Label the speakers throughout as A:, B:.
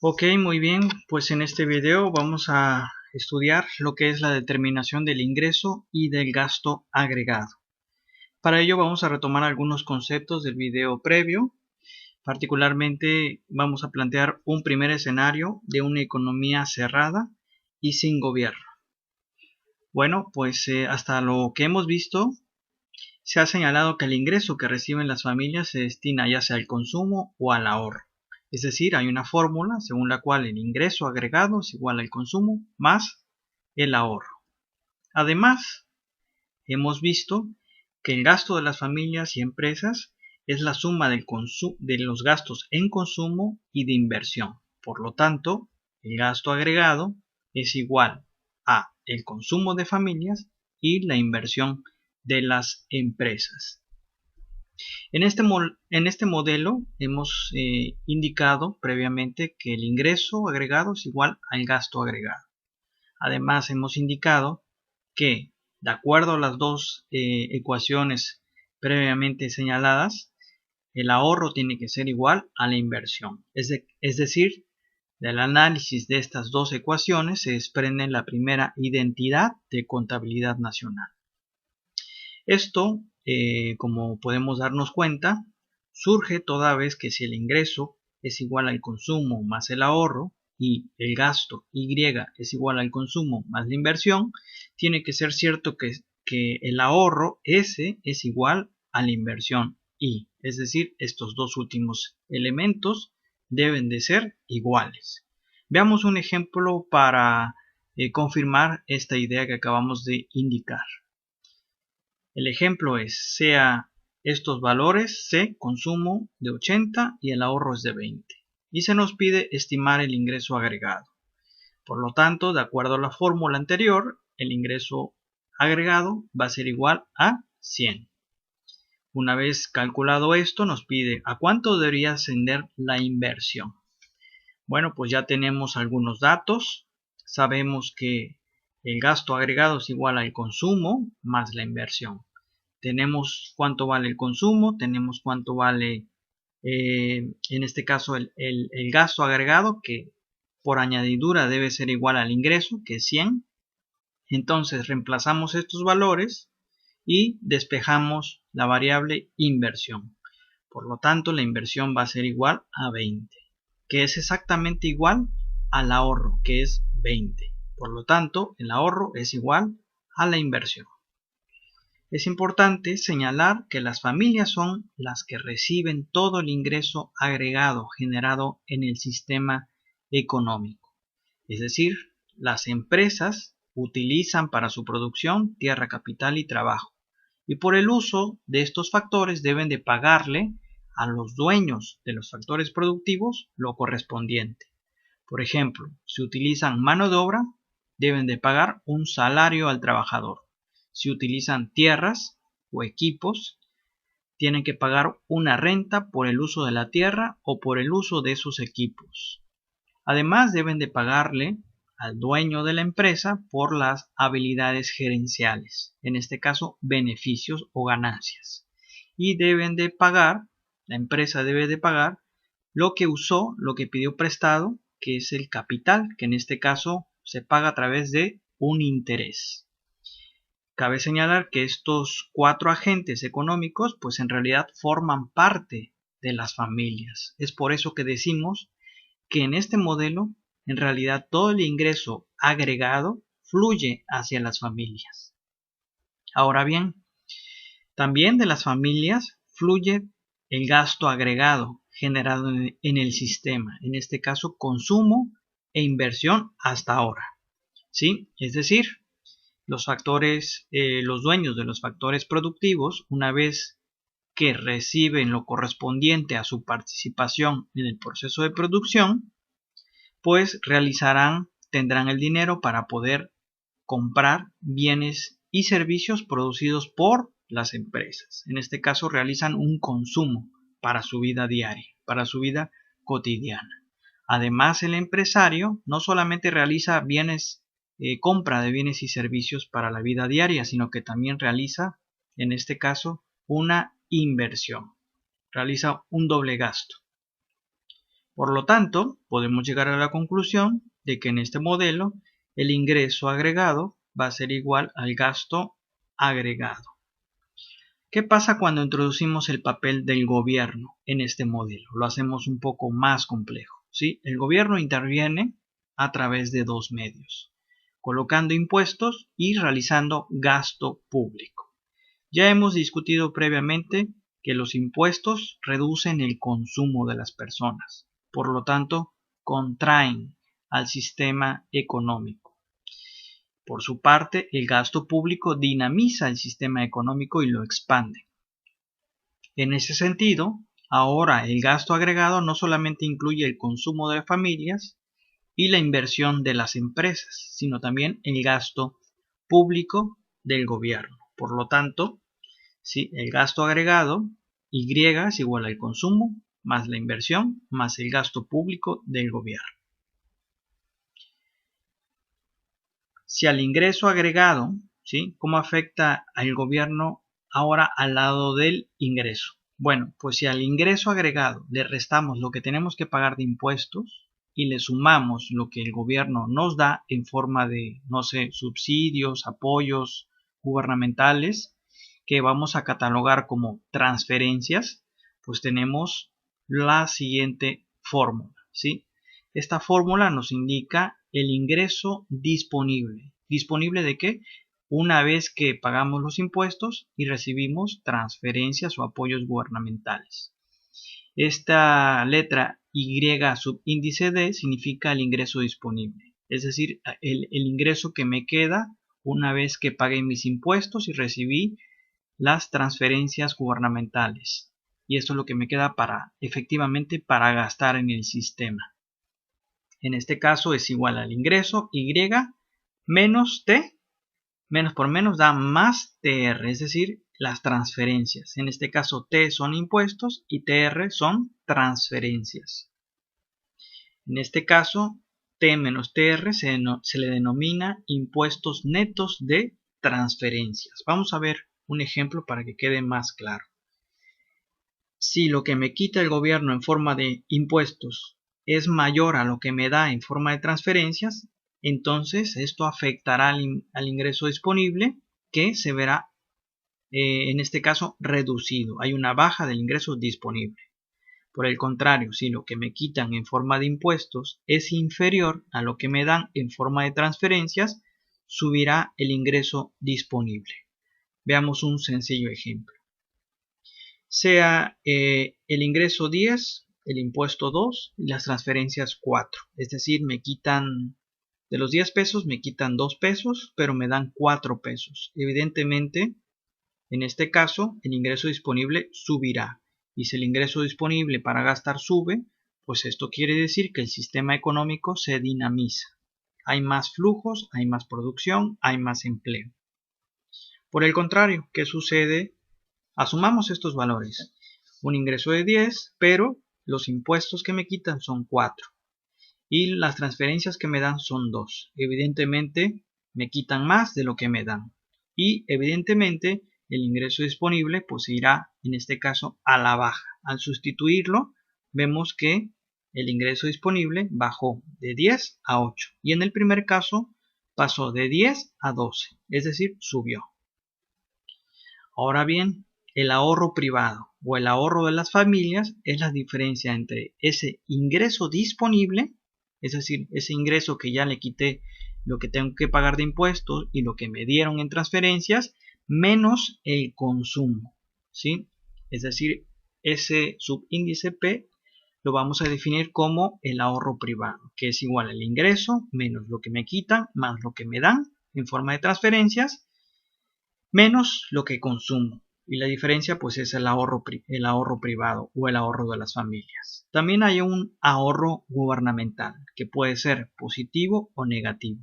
A: Ok, muy bien, pues en este video vamos a estudiar lo que es la determinación del ingreso y del gasto agregado. Para ello vamos a retomar algunos conceptos del video previo. Particularmente vamos a plantear un primer escenario de una economía cerrada y sin gobierno. Bueno, pues hasta lo que hemos visto, se ha señalado que el ingreso que reciben las familias se destina ya sea al consumo o al ahorro. Es decir, hay una fórmula según la cual el ingreso agregado es igual al consumo más el ahorro. Además, hemos visto que el gasto de las familias y empresas es la suma de los gastos en consumo y de inversión. Por lo tanto, el gasto agregado es igual a el consumo de familias y la inversión de las empresas. En este modelo hemos indicado previamente que el ingreso agregado es igual al gasto agregado. Además, hemos indicado que, de acuerdo a las dos ecuaciones previamente señaladas, el ahorro tiene que ser igual a la inversión. Es decir, del análisis de estas dos ecuaciones se desprende la primera identidad de contabilidad nacional. Esto, como podemos darnos cuenta, surge toda vez que si el ingreso es igual al consumo más el ahorro y el gasto Y es igual al consumo más la inversión, tiene que ser cierto que el ahorro S es igual a la inversión Y. Es decir, estos dos últimos elementos deben de ser iguales. Veamos un ejemplo para confirmar esta idea que acabamos de indicar. El ejemplo es, sea estos valores, C, consumo de 80 y el ahorro es de 20. Y se nos pide estimar el ingreso agregado. Por lo tanto, de acuerdo a la fórmula anterior, el ingreso agregado va a ser igual a 100. Una vez calculado esto, nos pide a cuánto debería ascender la inversión. Bueno, pues ya tenemos algunos datos. Sabemos que el gasto agregado es igual al consumo más la inversión. Tenemos cuánto vale el consumo, tenemos cuánto vale, en este caso, el gasto agregado, que por añadidura debe ser igual al ingreso, que es 100. Entonces reemplazamos estos valores y despejamos la variable inversión. Por lo tanto, la inversión va a ser igual a 20, que es exactamente igual al ahorro, que es 20. Por lo tanto, el ahorro es igual a la inversión. Es importante señalar que las familias son las que reciben todo el ingreso agregado generado en el sistema económico. Es decir, las empresas utilizan para su producción tierra, capital y trabajo. Y por el uso de estos factores deben de pagarle a los dueños de los factores productivos lo correspondiente. Por ejemplo, si utilizan mano de obra, deben de pagar un salario al trabajador. Si utilizan tierras o equipos, tienen que pagar una renta por el uso de la tierra o por el uso de sus equipos. Además, deben de pagarle al dueño de la empresa por las habilidades gerenciales, en este caso beneficios o ganancias. Y la empresa debe de pagar lo que usó, lo que pidió prestado, que es el capital, que en este caso se paga a través de un interés. Cabe señalar que estos cuatro agentes económicos pues en realidad forman parte de las familias. Es por eso que decimos que en este modelo en realidad todo el ingreso agregado fluye hacia las familias. Ahora bien, también de las familias fluye el gasto agregado generado en el sistema, en este caso consumo e inversión hasta ahora. ¿Sí? Es decir, los dueños de los factores productivos, una vez que reciben lo correspondiente a su participación en el proceso de producción, pues tendrán el dinero para poder comprar bienes y servicios producidos por las empresas. En este caso realizan un consumo para su vida diaria, para su vida cotidiana. Además, el empresario no solamente realiza compra de bienes y servicios para la vida diaria, sino que también realiza, en este caso, una inversión. Realiza un doble gasto. Por lo tanto, podemos llegar a la conclusión de que en este modelo el ingreso agregado va a ser igual al gasto agregado. ¿Qué pasa cuando introducimos el papel del gobierno en este modelo? Lo hacemos un poco más complejo, ¿sí? El gobierno interviene a través de dos medios, colocando impuestos y realizando gasto público. Ya hemos discutido previamente que los impuestos reducen el consumo de las personas, por lo tanto, contraen al sistema económico. Por su parte, el gasto público dinamiza el sistema económico y lo expande. En ese sentido, ahora el gasto agregado no solamente incluye el consumo de familias y la inversión de las empresas, sino también el gasto público del gobierno. Por lo tanto, si el gasto agregado, Y es igual al consumo, más la inversión, más el gasto público del gobierno. Si al ingreso agregado, ¿sí? ¿Cómo afecta al gobierno ahora al lado del ingreso? Bueno, pues si al ingreso agregado le restamos lo que tenemos que pagar de impuestos y le sumamos lo que el gobierno nos da en forma de, no sé, subsidios, apoyos gubernamentales, que vamos a catalogar como transferencias, pues tenemos la siguiente fórmula, ¿sí? Esta fórmula nos indica el ingreso disponible. ¿Disponible de qué? Una vez que pagamos los impuestos y recibimos transferencias o apoyos gubernamentales. Esta letra Y subíndice D significa el ingreso disponible, es decir, el ingreso que me queda una vez que pagué mis impuestos y recibí las transferencias gubernamentales. Y esto es lo que me queda efectivamente para gastar en el sistema. En este caso es igual al ingreso Y menos T, menos por menos da más TR, es decir, las transferencias. En este caso T son impuestos y TR son transferencias. En este caso T menos TR se le denomina impuestos netos de transferencias. Vamos a ver un ejemplo para que quede más claro. Si lo que me quita el gobierno en forma de impuestos es mayor a lo que me da en forma de transferencias, entonces esto afectará al ingreso disponible, que se verá en este caso reducido. Hay una baja del ingreso disponible. Por el contrario, si lo que me quitan en forma de impuestos es inferior a lo que me dan en forma de transferencias, subirá el ingreso disponible. Veamos un sencillo ejemplo. Sea el ingreso 10, el impuesto 2 y las transferencias 4. Es decir, me quitan de los 10 pesos, me quitan 2 pesos, pero me dan 4 pesos. Evidentemente, en este caso, el ingreso disponible subirá. Y si el ingreso disponible para gastar sube, pues esto quiere decir que el sistema económico se dinamiza. Hay más flujos, hay más producción, hay más empleo. Por el contrario, ¿qué sucede? Asumamos estos valores. Un ingreso de 10, pero los impuestos que me quitan son 4. Y las transferencias que me dan son 2. Evidentemente, me quitan más de lo que me dan. Y evidentemente, el ingreso disponible pues irá, en este caso, a la baja. Al sustituirlo, vemos que el ingreso disponible bajó de 10 a 8. Y en el primer caso, pasó de 10 a 12. Es decir, subió. Ahora bien, el ahorro privado o el ahorro de las familias es la diferencia entre ese ingreso disponible, es decir, ese ingreso que ya le quité lo que tengo que pagar de impuestos y lo que me dieron en transferencias, menos el consumo, ¿sí? Es decir, ese subíndice P lo vamos a definir como el ahorro privado, que es igual al ingreso menos lo que me quitan más lo que me dan en forma de transferencias, menos lo que consumo. Y la diferencia pues es el ahorro privado o el ahorro de las familias. También hay un ahorro gubernamental que puede ser positivo o negativo.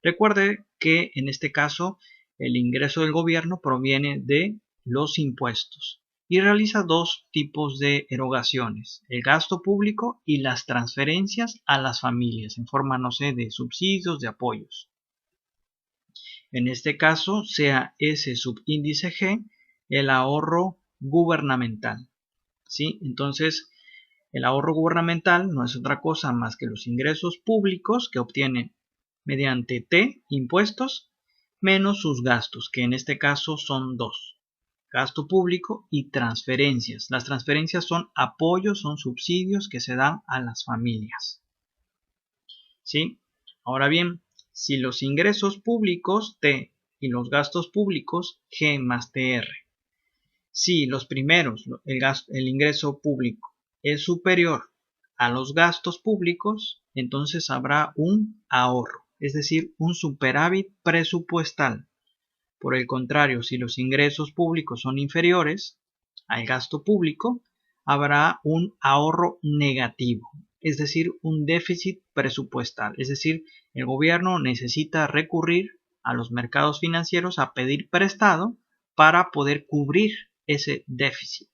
A: Recuerde que en este caso el ingreso del gobierno proviene de los impuestos y realiza dos tipos de erogaciones: el gasto público y las transferencias a las familias en forma, no sé, de subsidios, de apoyos. En este caso, sea ese subíndice G el ahorro gubernamental, ¿sí? Entonces, El ahorro gubernamental no es otra cosa más que los ingresos públicos que obtienen mediante T, impuestos, menos sus gastos, que en este caso son dos: gasto público y transferencias. Las transferencias son apoyos, son subsidios que se dan a las familias. ¿Sí? Ahora bien, si los ingresos públicos T y los gastos públicos G más TR, si los primeros, el ingreso público, es superior a los gastos públicos, entonces habrá un ahorro, es decir, un superávit presupuestal. Por el contrario, si los ingresos públicos son inferiores al gasto público, habrá un ahorro negativo, es decir, un déficit presupuestal. Es decir, el gobierno necesita recurrir a los mercados financieros a pedir prestado para poder cubrir ese déficit.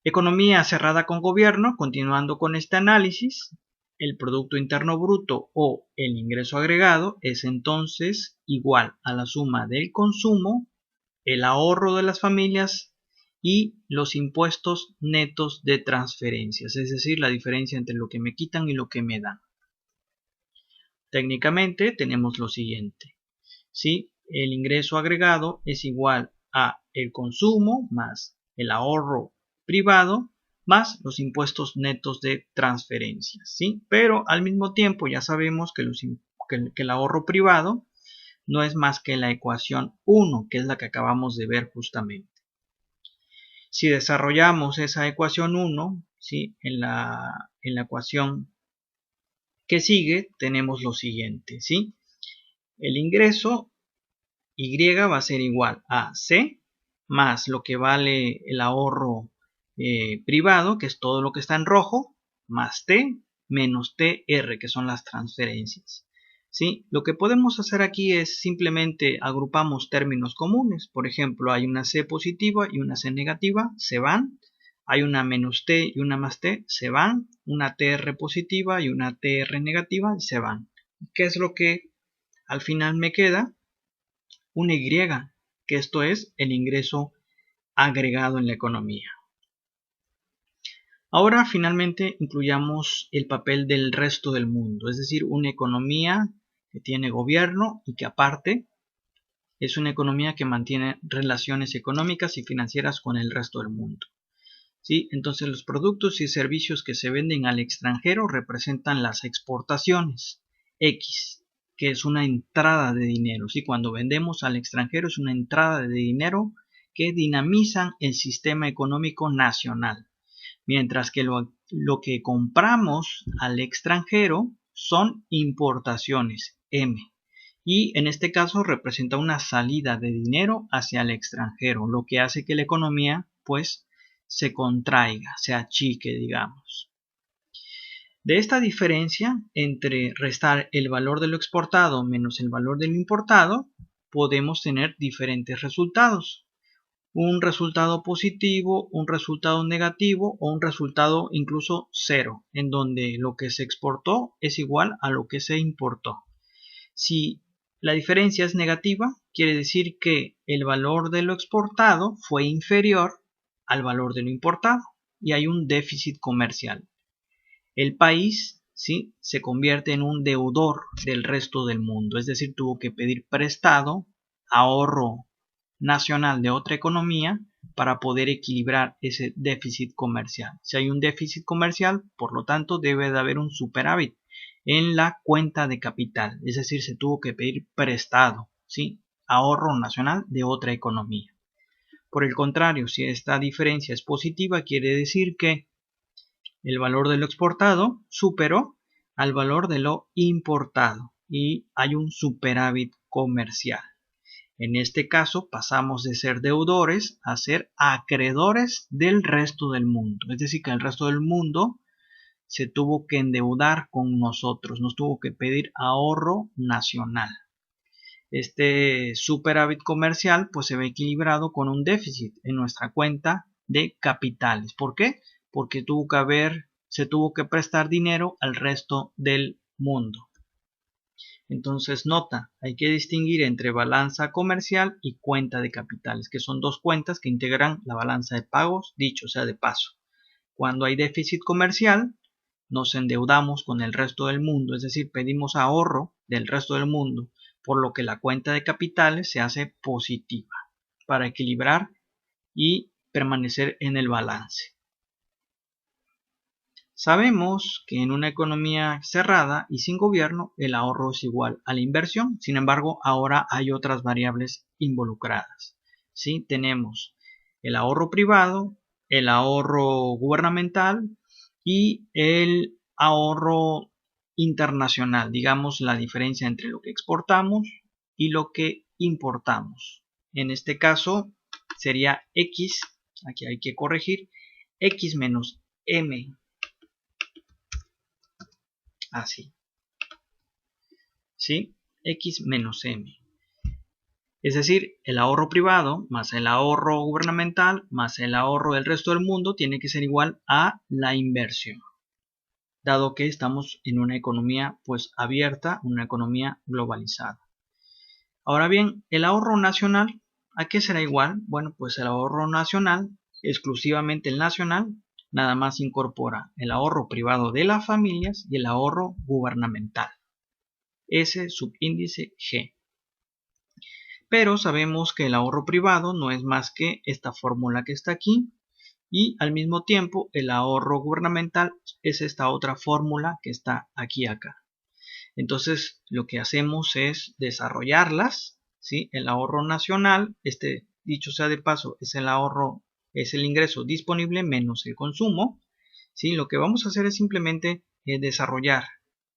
A: Economía cerrada con gobierno. Continuando con este análisis, el Producto Interno Bruto o el ingreso agregado es entonces igual a la suma del consumo, el ahorro de las familias y los impuestos netos de transferencias, es decir, la diferencia entre lo que me quitan y lo que me dan. Técnicamente tenemos lo siguiente: ¿sí? El ingreso agregado es igual a el consumo más el ahorro privado más los impuestos netos de transferencias, ¿sí? Pero al mismo tiempo ya sabemos que el ahorro privado no es más que la ecuación 1, que es la que acabamos de ver justamente. Si desarrollamos esa ecuación 1, ¿sí? en la ecuación que sigue tenemos lo siguiente, ¿sí? El ingreso Y va a ser igual a C más lo que vale el ahorro privado, que es todo lo que está en rojo, más T menos TR, que son las transferencias. ¿Sí? Lo que podemos hacer aquí es simplemente agrupamos términos comunes. Por ejemplo, hay una C positiva y una C negativa, se van. Hay una menos T y una más T, se van. Una TR positiva y una TR negativa, se van. ¿Qué es lo que al final me queda? Una Y, que esto es el ingreso agregado en la economía. Ahora finalmente incluyamos el papel del resto del mundo, es decir, una economía que tiene gobierno y que aparte es una economía que mantiene relaciones económicas y financieras con el resto del mundo. ¿Sí? Entonces los productos y servicios que se venden al extranjero representan las exportaciones X, que es una entrada de dinero. ¿Sí? Cuando vendemos al extranjero es una entrada de dinero que dinamizan el sistema económico nacional, mientras que lo que compramos al extranjero son importaciones M, y en este caso representa una salida de dinero hacia el extranjero, lo que hace que la economía pues se contraiga, se achique, digamos. De esta diferencia entre restar el valor de lo exportado menos el valor de lo importado, podemos tener diferentes resultados. Un resultado positivo, un resultado negativo o un resultado incluso cero, en donde lo que se exportó es igual a lo que se importó. Si la diferencia es negativa, quiere decir que el valor de lo exportado fue inferior al valor de lo importado y hay un déficit comercial. El país, ¿sí?, se convierte en un deudor del resto del mundo, es decir, tuvo que pedir prestado, ahorro nacional de otra economía para poder equilibrar ese déficit comercial. Si hay un déficit comercial, por lo tanto, debe de haber un superávit en la cuenta de capital, es decir, se tuvo que pedir prestado, ¿sí?, ahorro nacional de otra economía. Por el contrario, si esta diferencia es positiva, quiere decir que el valor de lo exportado superó al valor de lo importado y hay un superávit comercial. En este caso pasamos de ser deudores a ser acreedores del resto del mundo. Es decir, que el resto del mundo se tuvo que endeudar con nosotros, nos tuvo que pedir ahorro nacional. Este superávit comercial pues se ve equilibrado con un déficit en nuestra cuenta de capitales. ¿Por qué? Porque se tuvo que prestar dinero al resto del mundo. Entonces nota, hay que distinguir entre balanza comercial y cuenta de capitales, que son dos cuentas que integran la balanza de pagos, dicho sea de paso. Cuando hay déficit comercial, nos endeudamos con el resto del mundo, es decir, pedimos ahorro del resto del mundo, por lo que la cuenta de capitales se hace positiva para equilibrar y permanecer en el balance. Sabemos que en una economía cerrada y sin gobierno el ahorro es igual a la inversión. Sin embargo, ahora hay otras variables involucradas. ¿Sí? Tenemos el ahorro privado, el ahorro gubernamental y el ahorro internacional. Digamos la diferencia entre lo que exportamos y lo que importamos. En este caso sería X, aquí hay que corregir, X menos M. Así, ¿sí? X menos M. Es decir, el ahorro privado más el ahorro gubernamental más el ahorro del resto del mundo tiene que ser igual a la inversión, dado que estamos en una economía pues abierta, una economía globalizada. Ahora bien, el ahorro nacional, ¿a qué será igual? Bueno, pues el ahorro nacional, exclusivamente el nacional, nada más incorpora el ahorro privado de las familias y el ahorro gubernamental. S subíndice G. Pero sabemos que el ahorro privado no es más que esta fórmula que está aquí y al mismo tiempo el ahorro gubernamental es esta otra fórmula que está aquí acá. Entonces lo que hacemos es desarrollarlas, ¿sí? El ahorro nacional, dicho sea de paso, es el ahorro, es el ingreso disponible menos el consumo, ¿sí? Lo que vamos a hacer es simplemente desarrollar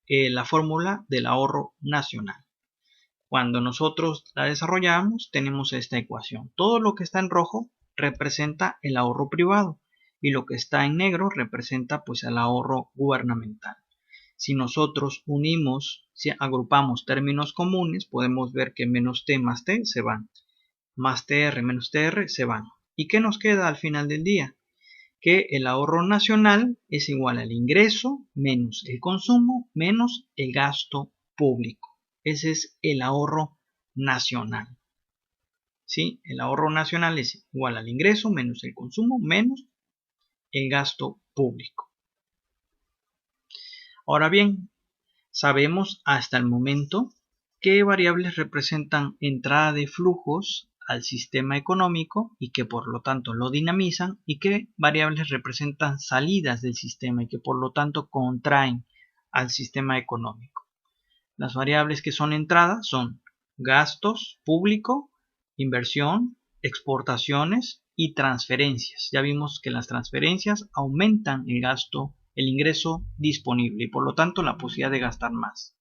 A: la fórmula del ahorro nacional. Cuando nosotros la desarrollamos, tenemos esta ecuación. Todo lo que está en rojo representa el ahorro privado y lo que está en negro representa pues el ahorro gubernamental. Si nosotros si agrupamos términos comunes, podemos ver que menos T más T se van, más TR menos TR se van. ¿Y qué nos queda al final del día? Que el ahorro nacional es igual al ingreso menos el consumo menos el gasto público. Ese es el ahorro nacional. ¿Sí? El ahorro nacional es igual al ingreso menos el consumo menos el gasto público. Ahora bien, sabemos hasta el momento qué variables representan entrada de flujos al sistema económico y que por lo tanto lo dinamizan, y qué variables representan salidas del sistema y que por lo tanto contraen al sistema económico. Las variables que son entradas son gastos público, inversión, exportaciones y transferencias. Ya vimos que las transferencias aumentan el ingreso disponible y por lo tanto la posibilidad de gastar más.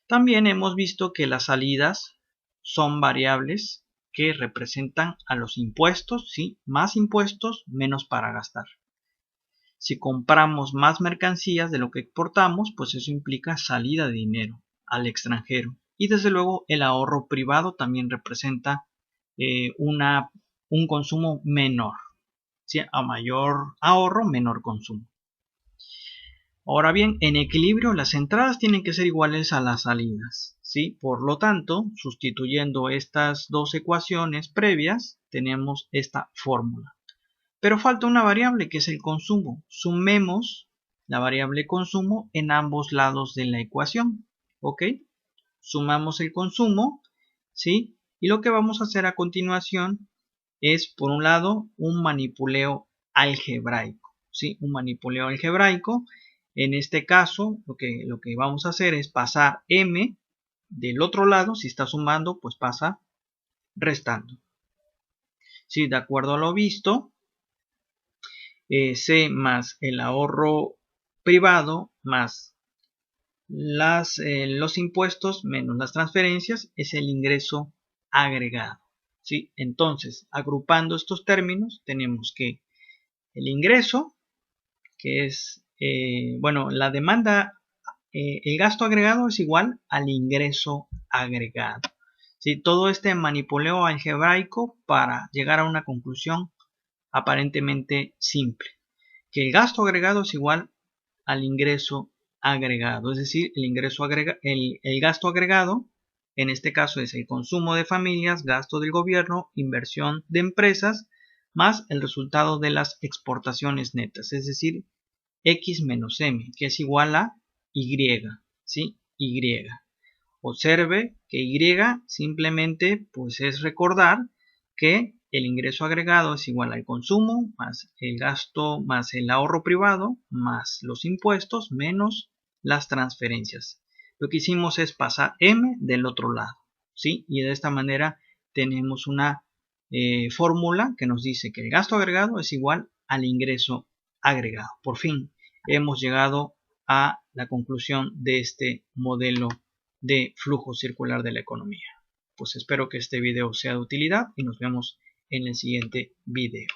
A: También hemos visto que las salidas son variables que representan a los impuestos, ¿sí? Más impuestos, menos para gastar. Si compramos más mercancías de lo que exportamos, pues eso implica salida de dinero al extranjero. Y desde luego el ahorro privado también representa un consumo menor. ¿Sí? A mayor ahorro, menor consumo. Ahora bien, en equilibrio las entradas tienen que ser iguales a las salidas, ¿sí? Por lo tanto, sustituyendo estas dos ecuaciones previas, tenemos esta fórmula. Pero falta una variable que es el consumo. Sumemos la variable consumo en ambos lados de la ecuación, ¿ok? Sumamos el consumo, ¿sí? Y lo que vamos a hacer a continuación es, por un lado, un manipuleo algebraico, ¿sí? Un manipuleo algebraico. En este caso, lo que vamos a hacer es pasar m del otro lado. Si está sumando, pues pasa restando. ¿Sí? De acuerdo a lo visto, C más el ahorro privado más los impuestos menos las transferencias es el ingreso agregado. ¿Sí? Entonces, agrupando estos términos, tenemos que el ingreso, que es, la demanda, el gasto agregado es igual al ingreso agregado. ¿Sí? Todo este manipuleo algebraico para llegar a una conclusión aparentemente simple, que el gasto agregado es igual al ingreso agregado, es decir, el ingreso el gasto agregado, en este caso es el consumo de familias, gasto del gobierno, inversión de empresas, más el resultado de las exportaciones netas, es decir, X menos M, que es igual a Y, ¿sí? Y. Observe que Y simplemente pues es recordar que el ingreso agregado es igual al consumo más el gasto más el ahorro privado más los impuestos menos las transferencias. Lo que hicimos es pasar M del otro lado, ¿sí? Y de esta manera tenemos una fórmula que nos dice que el gasto agregado es igual al ingreso agregado. Por fin hemos llegado a la conclusión de este modelo de flujo circular de la economía. Pues espero que este video sea de utilidad y nos vemos en el siguiente video.